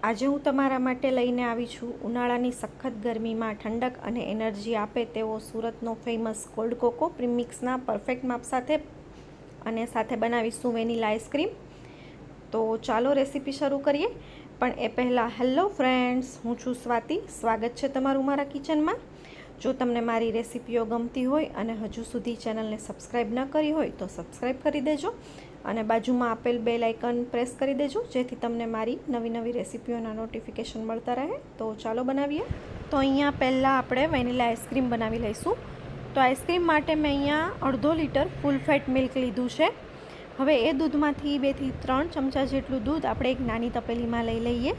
આજે હું તમારા માટે લઈને આવી છું ઉનાળાની સખત ગરમીમાં ઠંડક અને એનર્જી આપે તેવો સુરતનો ફેમસ કોલ્ડ કોકો પ્રીમિક્સના પરફેક્ટ માપ સાથે અને સાથે બનાવીશું વેનીલા આઈસ્ક્રીમ. તો ચાલો રેસીપી શરૂ કરીએ. પણ એ પહેલાં હેલો ફ્રેન્ડ્સ, હું છું સ્વાતિ. સ્વાગત છે તમારું મારા કિચનમાં. જો તમને મારી રેસીપીઓ ગમતી હોય અને હજુ સુધી ચેનલને સબસ્ક્રાઈબ ન કરી હોય તો સબસ્ક્રાઈબ કરી દેજો અને બાજુમાં આપેલ બેલ આઇકન પ્રેસ કરી દેજો, જેથી તમને મારી નવી નવી રેસીપીઓના નોટિફિકેશન મળતા રહે. તો ચાલો બનાવીએ. તો અહીંયા પહેલાં આપણે વેનીલા આઈસ્ક્રીમ બનાવી લઈશું. તો આઈસ્ક્રીમ માટે મેં અહીંયા 1/2 લીટર ફૂલ ફેટ મિલ્ક લીધું છે. હવે એ દૂધમાંથી 2 થી 3 ચમચા જેટલું દૂધ આપણે એક નાની તપેલીમાં લઈ લઈએ.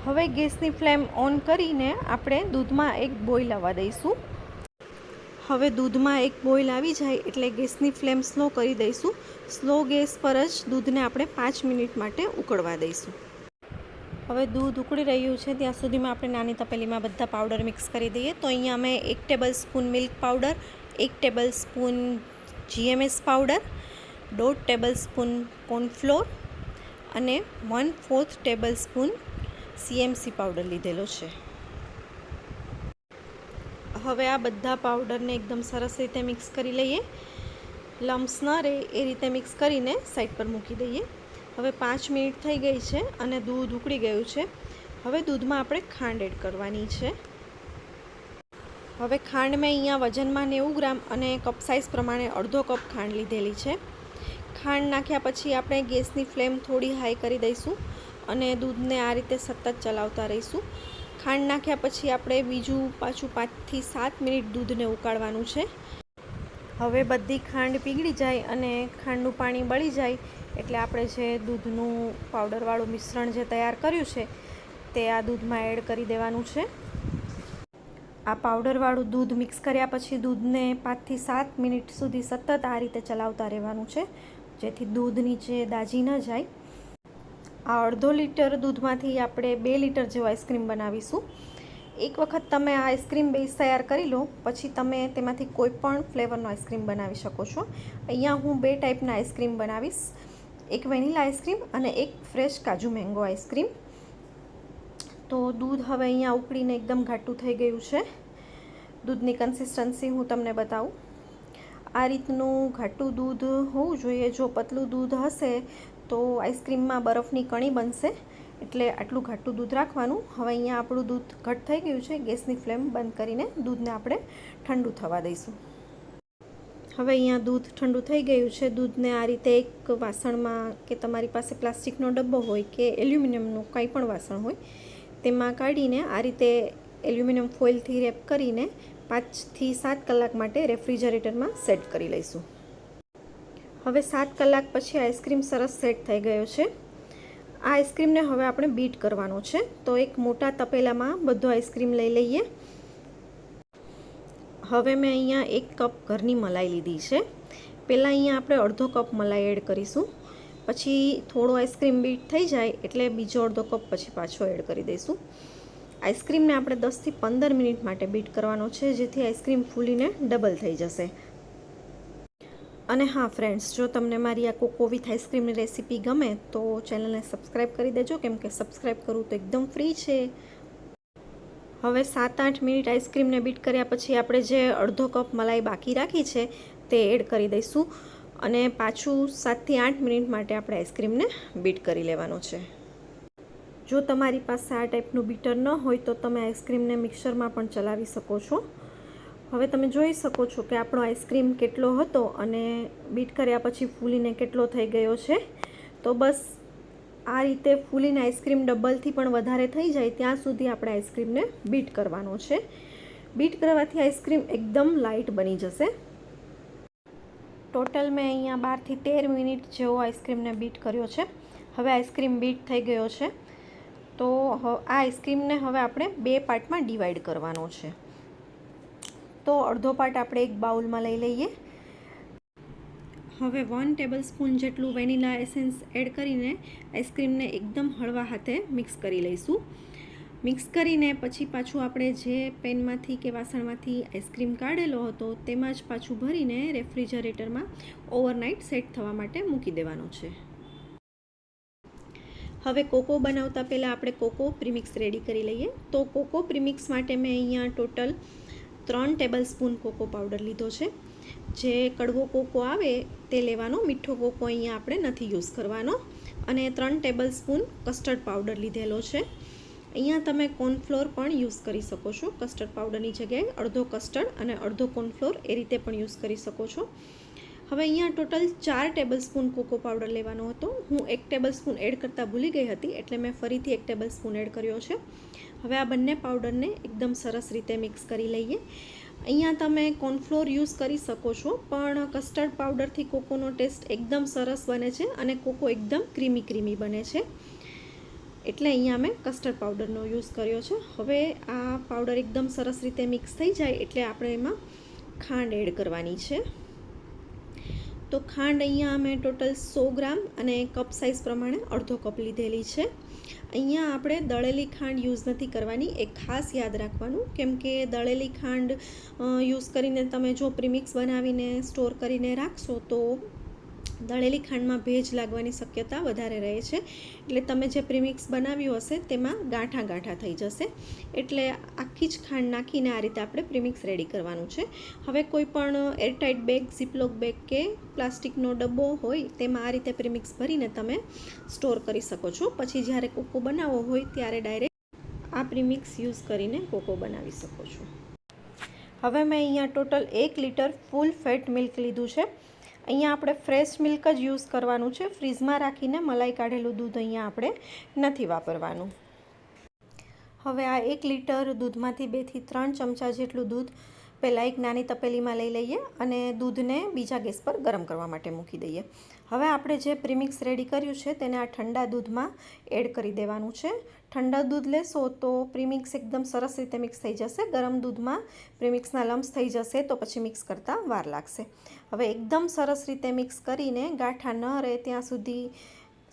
હવે ગેસની ફ્લેમ ઓન કરીને આપણે દૂધમાં એક બોઇલ આવવા દઈશું. હવે દૂધમાં એક બોઇલ આવી જાય એટલે ગેસની ફ્લેમ સ્લો કરી દઈશું. સ્લો ગેસ પર જ દૂધને આપણે 5 મિનિટ માટે ઉકળવા દઈશું. હવે દૂધ ઉકળી રહ્યું છે ત્યાં સુધીમાં આપણે નાની તપેલીમાં બધા પાવડર મિક્સ કરી દઈએ. તો અહીંયા અમે 1 table spoon milk powder, 1 table spoon GMS powder, 1/2 table spoon cornflour અને 1/4 ટેબલ સ્પૂન CMC પાવડર લીધેલો છે. હવે આ બધા પાવડરને એકદમ સરસ રીતે મિક્સ કરી લઈએ. લમ્સ ન રહે એ રીતે મિક્સ કરીને સાઈડ પર મૂકી દઈએ. હવે 5 મિનિટ થઈ ગઈ છે અને દૂધ ઉકળી ગયું છે. હવે દૂધમાં આપણે ખાંડ એડ કરવાની છે. હવે ખાંડ મેં અહીંયા વજનમાં 90 ગ્રામ અને કપ સાઇઝ પ્રમાણે 1/2 કપ ખાંડ લીધેલી છે. ખાંડ નાખ્યા પછી આપણે ગેસની ફ્લેમ થોડી હાઈ કરી દઈશું અને દૂધને આ રીતે સતત ચલાવતા રહીશું. ખાંડ નાખ્યા પછી આપણે પાછું 5 થી 7 મિનિટ દૂધને ઉકાળવાનું છે. હવે બધી ખાંડ પીગળી જાય અને ખાંડનું પાણી બળી જાય એટલે આપણે જે દૂધનું પાવડરવાળું મિશ્રણ જે તૈયાર કર્યું છે તે આ દૂધમાં એડ કરી દેવાનું છે. આ પાવડરવાળું દૂધ મિક્સ કર્યા પછી દૂધને 5 થી 7 મિનિટ સુધી સતત આ રીતે ચલાવતા રહેવાનું છે, જેથી દૂધ નીચે દાજી ન જાય. આ 1/2 લીટર દૂધમાંથી આપણે 2 લીટર જેવો આઈસ્ક્રીમ બનાવીશું. એક વખત તમે આ આઈસ્ક્રીમ બેઝ તૈયાર કરી લો પછી તમે તેમાંથી કોઈ પણ ફ્લેવરનો આઈસ્ક્રીમ બનાવી શકો છો. અહીંયા હું 2 ટાઈપના આઈસ્ક્રીમ બનાવીશ, એક વેનીલા આઈસ્ક્રીમ અને એક ફ્રેશ કાજુ મેંગો આઈસ્ક્રીમ. તો દૂધ હવે અહીંયા ઉકળીને એકદમ ઘાટું થઈ ગયું છે. દૂધની કન્સિસ્ટન્સી હું તમને બતાવું. આ રીતનું ઘાટું દૂધ હોવું જોઈએ. જો પતલું દૂધ હશે તો આઈસ્ક્રીમમાં બરફની કણી બનશે, એટલે આટલું ઘાટું દૂધ રાખવાનું. હવે અહીંયા આપણું દૂધ ઘટ થઈ ગયું છે. ગેસની ફ્લેમ બંધ કરીને દૂધને આપણે ઠંડુ થવા દઈશું. હવે અહીંયા દૂધ ઠંડુ થઈ ગયું છે. દૂધને આ રીતે એક વાસણમાં કે તમારી પાસે પ્લાસ્ટિકનો ડબ્બો હોય કે એલ્યુમિનિયમનું કંઈ પણ વાસણ હોય તેમાં કાઢીને આ રીતે એલ્યુમિનિયમ ફોઇલથી રેપ કરીને 5 થી 7 કલાક માટે રેફ્રિજરેટરમાં સેટ કરી લઈશું. હવે 7 કલાક પછી આઈસ્ક્રીમ સરસ સેટ થઈ ગયો છે. આ આઈસ્ક્રીમને હવે આપણે બીટ કરવાનો છે. તો એક મોટા તપેલામાં બધો આઈસ્ક્રીમ લઈ લઈએ. હવે મેં અહીંયા 1 કપ ઘરની મલાઈ લીધી છે. પહેલાં અહીંયા આપણે 1/2 કપ મલાઈ એડ કરીશું. પછી થોડો આઈસ્ક્રીમ બીટ થઈ જાય એટલે બીજો 1/2 કપ પછી પાછો એડ કરી દઈશું. આઈસ્ક્રીમને આપણે 10 થી 15 મિનિટ માટે બીટ કરવાનો છે, જેથી આઈસ્ક્રીમ ફૂલીને ડબલ થઈ જશે. અને હા ફ્રેન્ડ્સ, જો તમને મારી આ કોકો વિથ આઈસ્ક્રીમની રેસીપી ગમે તો ચેનલને સબસ્ક્રાઈબ કરી દેજો, કેમ કે સબસ્ક્રાઈબ કરવું તો એકદમ ફ્રી છે. હવે 7-8 મિનિટ આઈસ્ક્રીમને બીટ કર્યા પછી આપણે જે 1/2 કપ મલાઈ બાકી રાખી છે તે એડ કરી દઈશું અને પાછું 7 થી 8 મિનિટ માટે આપણે આઈસ્ક્રીમને બીટ કરી લેવાનો છે. જો તમારી પાસે આ ટાઈપનું બીટર ન હોય તો તમે આઈસ્ક્રીમને મિક્સરમાં પણ ચલાવી શકો છો. હવે તમે જોઈ શકો છો કે આપણો આઈસ્ક્રીમ કેટલો હતો અને બીટ કર્યા પછી ફૂલીને કેટલો થઈ ગયો છે. તો બસ આ રીતે ફૂલીને આઈસ્ક્રીમ ડબલથી પણ વધારે થઈ જાય ત્યાં સુધી આપણે આઈસ્ક્રીમને બીટ કરવાનો છે. બીટ કરવાથી આઈસ્ક્રીમ એકદમ લાઇટ બની જશે. ટોટલ મેં અહીંયા 12 થી 13 મિનિટ જેવો આઈસ્ક્રીમને બીટ કર્યો છે. હવે આઈસ્ક્રીમ બીટ થઈ ગયો છે. તો આ આઈસ્ક્રીમને હવે આપણે 2 પાર્ટમાં ડિવાઈડ કરવાનો છે. તો 1/2 પાર્ટ આપણે એક બાઉલમાં લઈ લઈએ. હવે 1 ટેબલ સ્પૂન જેટલું વેનીલા એસેન્સ એડ કરીને આઈસ્ક્રીમને એકદમ હળવા હાથે મિક્સ કરી લઈશું. મિક્સ કરીને પછી પાછું આપણે જે પેનમાંથી કે વાસણમાંથી આઈસ્ક્રીમ કાઢેલો હતો તેમાં જ પાછું ભરીને રેફ્રિજરેટરમાં ઓવરનાઇટ સેટ થવા માટે મૂકી દેવાનો છે. હવે કોકો બનાવતા પહેલાં આપણે કોકો પ્રીમિક્સ રેડી કરી લઈએ. તો કોકો પ્રીમિક્સ માટે મેં અહીંયા total 3 tablespoon cocoa powder લીધો છે. જે કડવો કોકો આવે તે લેવાનો, મીઠો કોકો અહીંયા આપણે નથી યુઝ કરવાનો. અને 3 ટેબલ સ્પૂન કસ્ટર્ડ પાવડર લીધેલો છે. અહીંયા તમે કોર્નફ્લોર પણ યુઝ કરી શકો છો. કસ્ટર્ડ પાવડરની જગ્યાએ અડધો કસ્ટર્ડ અને અડધો કોર્નફ્લોર એ રીતે પણ યુઝ કરી શકો છો. હવે અહીંયા total 4 tablespoon cocoa powder લેવાનો હતો. હું 1 ટેબલ સ્પૂન એડ કરતાં ભૂલી ગઈ હતી, એટલે મેં ફરીથી 1 ટેબલ સ્પૂન એડ કર્યો છે. હવે આ બંને પાવડરને એકદમ સરસ રીતે મિક્સ કરી લઈએ. અહીંયા તમે કોર્નફ્લોર યુઝ કરી શકો છો, પણ કસ્ટર્ડ પાવડરથી કોકોનો ટેસ્ટ એકદમ સરસ બને છે અને કોકો એકદમ ક્રીમી બને છે. એટલે અહીંયા મેં કસ્ટર્ડ પાવડરનો યુઝ કર્યો છે. હવે આ પાવડર એકદમ સરસ રીતે મિક્સ થઈ જાય એટલે આપણે એમાં ખાંડ એડ કરવાની છે. તો ખાંડ અહીંયા મેં ટોટલ 100 ગ્રામ અને કપ સાઇઝ પ્રમાણે અડધો કપ લીધેલી છે. અહીંયા આપણે દળેલી ખાંડ યુઝ નથી કરવાની, એ ખાસ યાદ રાખવાનું, કેમ કે દળેલી ખાંડ યુઝ કરીને તમે જો પ્રીમિક્સ બનાવીને સ્ટોર કરીને રાખશો તો દળેલી ખાંડમાં ભેજ લાગવાની શક્યતા વધારે રહે છે. એટલે તમે જે પ્રીમિક્સ બનાવ્યું હશે તેમાં ગાંઠા થઈ જશે. એટલે આખી જ ખાંડ નાખીને આ રીતે આપણે પ્રીમિક્સ રેડી કરવાનું છે. હવે કોઈ પણ એરટાઇટ બેગ, ઝીપલોક બેગ કે પ્લાસ્ટિકનો ડબ્બો હોય તેમાં આ રીતે પ્રીમિક્સ ભરીને તમે સ્ટોર કરી શકો છો. પછી જ્યારે કોકો બનાવવો હોય ત્યારે ડાયરેક્ટ આ પ્રીમિક્સ યુઝ કરીને કોકો બનાવી શકો છો. હવે મેં અહીંયા ટોટલ 1 લીટર ફૂલ ફેટ મિલ્ક લીધું છે. અહીંયા આપણે ફ્રેશ મિલ્ક જ યુઝ કરવાનું છે. ફ્રીઝમાં રાખીને મલાઈ કાઢેલું દૂધ અહીંયા આપણે નથી વાપરવાનું. હવે આ 1 લીટર દૂધમાંથી 2 થી 3 ચમચા જેટલું દૂધ પહેલાં એક નાની તપેલીમાં લઈ લઈએ અને દૂધને બીજા ગેસ પર ગરમ કરવા માટે મૂકી દઈએ. હવે આપણે જે પ્રીમિક્સ રેડી કર્યું છે તેને આ ઠંડા દૂધમાં એડ કરી દેવાનું છે. ઠંડા દૂધ લેશો તો પ્રીમિક્સ એકદમ સરસ રીતે મિક્સ થઈ જશે. ગરમ દૂધમાં પ્રીમિક્સના લમ્સ થઈ જશે તો પછી મિક્સ કરતાં વાર લાગશે. હવે એકદમ સરસ રીતે મિક્સ કરીને ગાંઠા ન રહે ત્યાં સુધી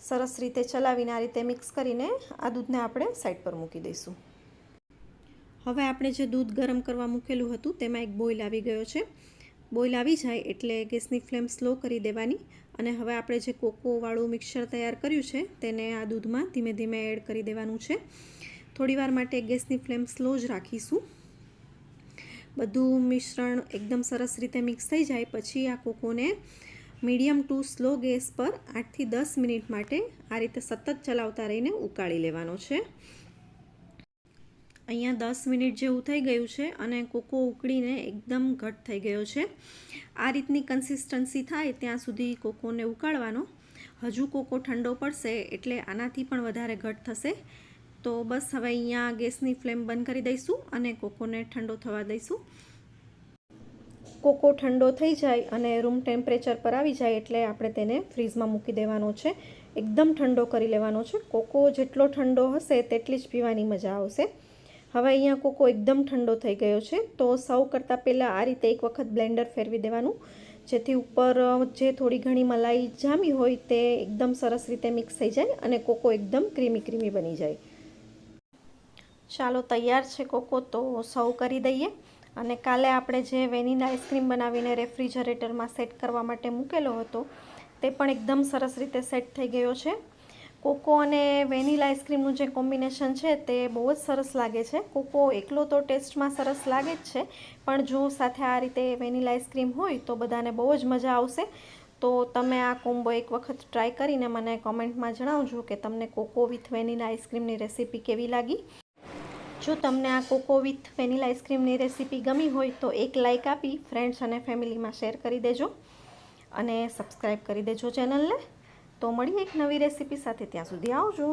સરસ રીતે ચલાવીને આ રીતે મિક્સ કરીને આ દૂધને આપણે સાઈડ પર મૂકી દઈશું. હવે આપણે જે દૂધ ગરમ કરવા મૂકેલું હતું તેમાં એક બોઇલ આવી ગયો છે. બોઇલ આવી જાય એટલે ગેસની ફ્લેમ સ્લો કરી દેવાની અને હવે આપણે જે કોકોવાળું મિક્સર તૈયાર કર્યું છે તેને આ દૂધમાં ધીમે ધીમે એડ કરી દેવાનું છે. થોડીવાર માટે ગેસની ફ્લેમ સ્લો જ રાખીશું. બધું મિશ્રણ એકદમ સરસ રીતે મિક્સ થઈ જાય પછી આ કોકોને મીડિયમ ટુ સ્લો ગેસ પર 8 થી 10 મિનિટ માટે આ રીતે સતત ચલાવતા રહીને ઉકાળી લેવાનો છે. અહીંયા 10 મિનિટ જેવું થઈ ગયું છે અને કોકો ઉકળીને એકદમ ઘટ થઈ ગયો છે. આ રીતની કન્સિસ્ટન્સી થાય ત્યાં સુધી કોકોને ઉકાળવાનો. હજુ કોકો ઠંડો પડશે એટલે આનાથી પણ વધારે ઘટ થશે. તો બસ હવે અહીંયા ગેસની ફ્લેમ બંધ કરી દઈશું અને કોકોને ઠંડો થવા દઈશું. કોકો ઠંડો થઈ જાય અને રૂમ ટેમ્પરેચર પર આવી જાય એટલે આપણે તેને ફ્રીઝમાં મૂકી દેવાનો છે. એકદમ ઠંડો કરી લેવાનો છે. કોકો જેટલો ઠંડો હશે તેટલી જ પીવાની મજા આવશે. હવે અહીંયા કોકો એકદમ ઠંડો થઈ ગયો છે તો સર્વ કરતાં પહેલાં આ રીતે એક વખત બ્લેન્ડર ફેરવી દેવાનું, જેથી ઉપર જે થોડી ઘણી મલાઈ જામી હોય તે એકદમ સરસ રીતે મિક્સ થઈ જાય અને કોકો એકદમ ક્રીમી બની જાય. ચાલો તૈયાર છે કોકો, તો સર્વ કરી દઈએ. અને કાલે આપણે જે વેનીલા આઈસ્ક્રીમ બનાવીને રેફ્રિજરેટરમાં સેટ કરવા માટે મૂકેલો હતો તે પણ એકદમ સરસ રીતે સેટ થઈ ગયો છે. કોકો અને વેનીલા આઈસ્ક્રીમનું જે કોમ્બિનેશન છે તે બહુ જ સરસ લાગે છે. કોકો એકલો તો ટેસ્ટમાં સરસ લાગે જ છે, પણ જો સાથે આ રીતે વેનીલા આઈસ્ક્રીમ હોય તો બધાને બહુ જ મજા આવશે. તો તમે આ કોમ્બો એક વખત ટ્રાય કરીને મને કોમેન્ટમાં જણાવજો કે તમને કોકો વિથ વેનીલા આઈસ્ક્રીમની રેસીપી કેવી લાગી. જો તમને આ કોકો વિથ વેનીલા આઈસ્ક્રીમની રેસીપી ગમી હોય તો એક લાઇક આપી ફ્રેન્ડ્સ અને ફેમિલીમાં શેર કરી દેજો અને સબસ્ક્રાઈબ કરી દેજો ચેનલને. તો મળીએ એક નવી રેસીપી સાથે. ત્યાં સુધી આવજો.